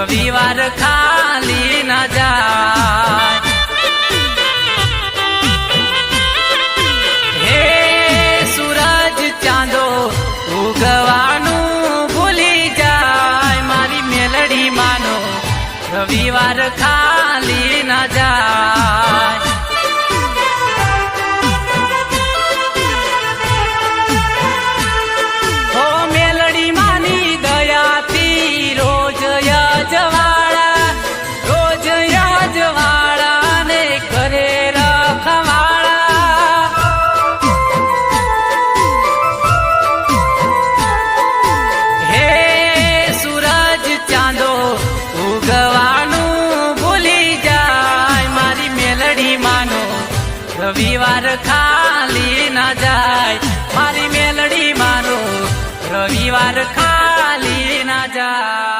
રવિવાર ખાલી ના જાય। હે સૂરજ ચાંદો ઉગવાનું ભૂલી જાય, મારી મેલડી માનો રવિવાર ખાલી ના જાય। હો મેલડી માની દયાથી રોજ યજવાળા ને કરે રખવાળા। હે સૂરજ ચાંદો ઉગવાનું ભૂલી જાય, મારી મેલડી માનો રવિવાર ખાલી ના જાય, મારી મેલડી માનો રવિવાર ખાલી ના જાય।